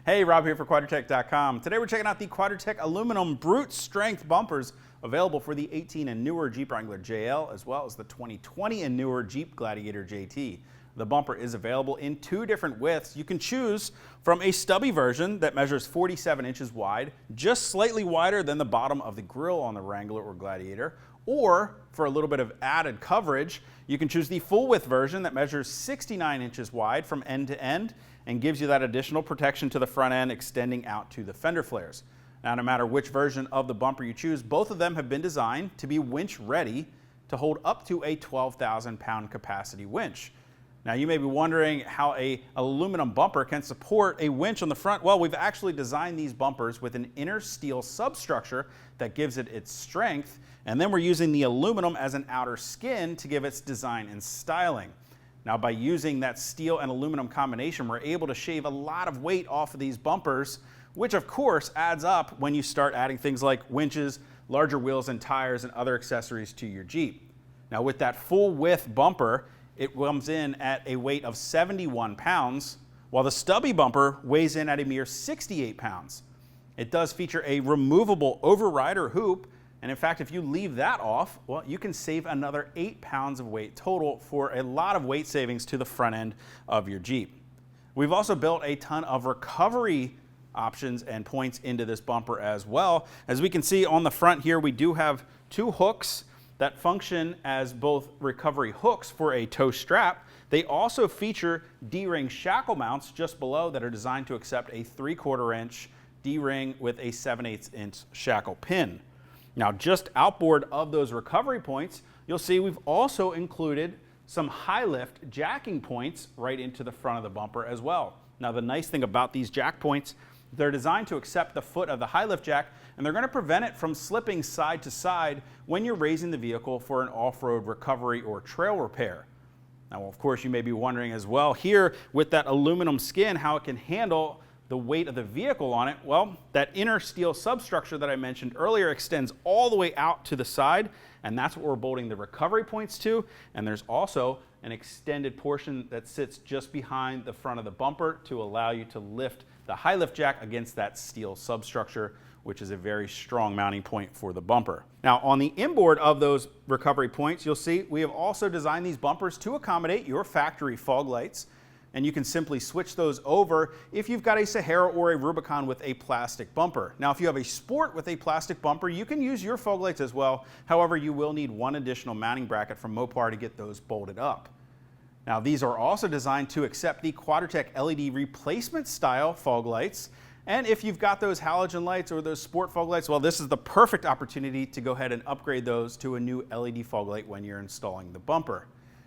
Hey, Rob here for Quadratec.com. Today we're checking out the Quadratec aluminum brute strength bumpers available for the 18 and newer Jeep Wrangler JL as well as the 2020 and newer Jeep Gladiator JT. The bumper is available in two different widths. You can choose from a stubby version that measures 47 inches wide, just slightly wider than the bottom of the grille on the Wrangler or Gladiator, or for a little bit of added coverage, you can choose the full width version that measures 69 inches wide from end to end and gives you that additional protection to the front end extending out to the fender flares. Now, no matter which version of the bumper you choose, both of them have been designed to be winch ready to hold up to a 12,000 pound capacity winch. Now, you may be wondering how an aluminum bumper can support a winch on the front. Well, we've actually designed these bumpers with an inner steel substructure that gives it its strength, and then we're using the aluminum as an outer skin to give its design and styling. Now, by using that steel and aluminum combination, we're able to shave a lot of weight off of these bumpers, which of course adds up when you start adding things like winches, larger wheels and tires, and other accessories to your Jeep. Now, with that full width bumper, it comes in at a weight of 71 pounds, while the stubby bumper weighs in at a mere 68 pounds. It does feature a removable overrider hoop, and in fact, if you leave that off, well, you can save another 8 pounds of weight total for a lot of weight savings to the front end of your Jeep. We've also built a ton of recovery options and points into this bumper as well. As we can see on the front here, we do have two hooks that function as both recovery hooks for a tow strap. They also feature D-ring shackle mounts just below that are designed to accept a 3/4 inch D-ring with a 7/8 inch shackle pin. Now, just outboard of those recovery points, you'll see we've also included some high lift jacking points right into the front of the bumper as well. Now, the nice thing about these jack points, they're designed to accept the foot of the high lift jack, and they're going to prevent it from slipping side to side when you're raising the vehicle for an off-road recovery or trail repair. Now, of course, you may be wondering as well here with that aluminum skin how it can handle the weight of the vehicle on it. Well, that inner steel substructure that I mentioned earlier extends all the way out to the side, and that's what we're bolting the recovery points to. And there's also an extended portion that sits just behind the front of the bumper to allow you to lift the high lift jack against that steel substructure, which is a very strong mounting point for the bumper. Now, on the inboard of those recovery points, you'll see we have also designed these bumpers to accommodate your factory fog lights, and you can simply switch those over if you've got a Sahara or a Rubicon with a plastic bumper. Now, if you have a Sport with a plastic bumper, you can use your fog lights as well. However, you will need one additional mounting bracket from Mopar to get those bolted up. Now, these are also designed to accept the Quadratec LED replacement style fog lights. And if you've got those halogen lights or those sport fog lights, well, this is the perfect opportunity to go ahead and upgrade those to a new LED fog light when you're installing the bumper.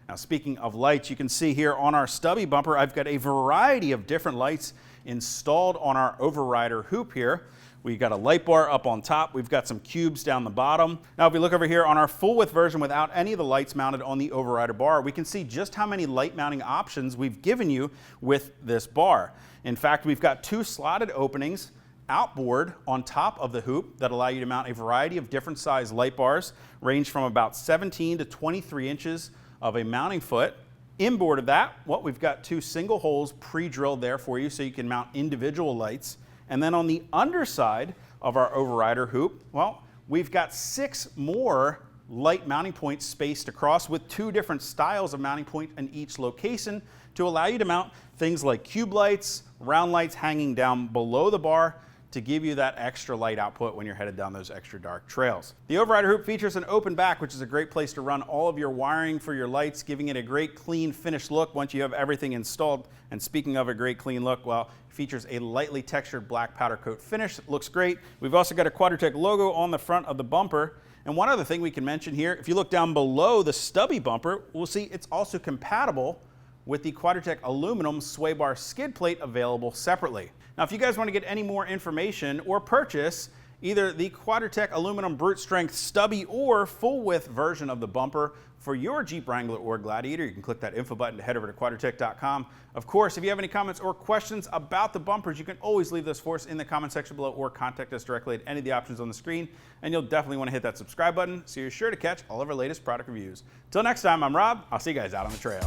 Now, speaking of lights, you can see here on our stubby bumper, I've got a variety of different lights installed on our overrider hoop here. We've got a light bar up on top. We've got some cubes down the bottom. Now, if we look over here on our full width version without any of the lights mounted on the overrider bar, we can see just how many light mounting options we've given you with this bar. In fact, we've got two slotted openings outboard on top of the hoop that allow you to mount a variety of different size light bars, range from about 17 to 23 inches of a mounting foot. Inboard of that, we've got two single holes pre-drilled there for you so you can mount individual lights. And then on the underside of our overrider hoop, well, we've got 6 more light mounting points spaced across with 2 different styles of mounting point in each location to allow you to mount things like cube lights, round lights hanging down below the bar to give you that extra light output when you're headed down those extra dark trails. The overrider hoop features an open back, which is a great place to run all of your wiring for your lights, giving it a great clean finished look once you have everything installed. And speaking of a great clean look, well, it features a lightly textured black powder coat finish. It looks great. We've also got a Quadratec logo on the front of the bumper. And one other thing we can mention here, if you look down below the stubby bumper, we'll see it's also compatible with the Quadratec aluminum sway bar skid plate available separately. Now, if you guys want to get any more information or purchase either the Quadratec aluminum brute strength stubby or full width version of the bumper for your Jeep Wrangler or Gladiator, you can click that info button to head over to Quadratec.com. Of course, if you have any comments or questions about the bumpers, you can always leave those for us in the comment section below or contact us directly at any of the options on the screen. And you'll definitely want to hit that subscribe button so you're sure to catch all of our latest product reviews. Till next time, I'm Rob. I'll see you guys out on the trail.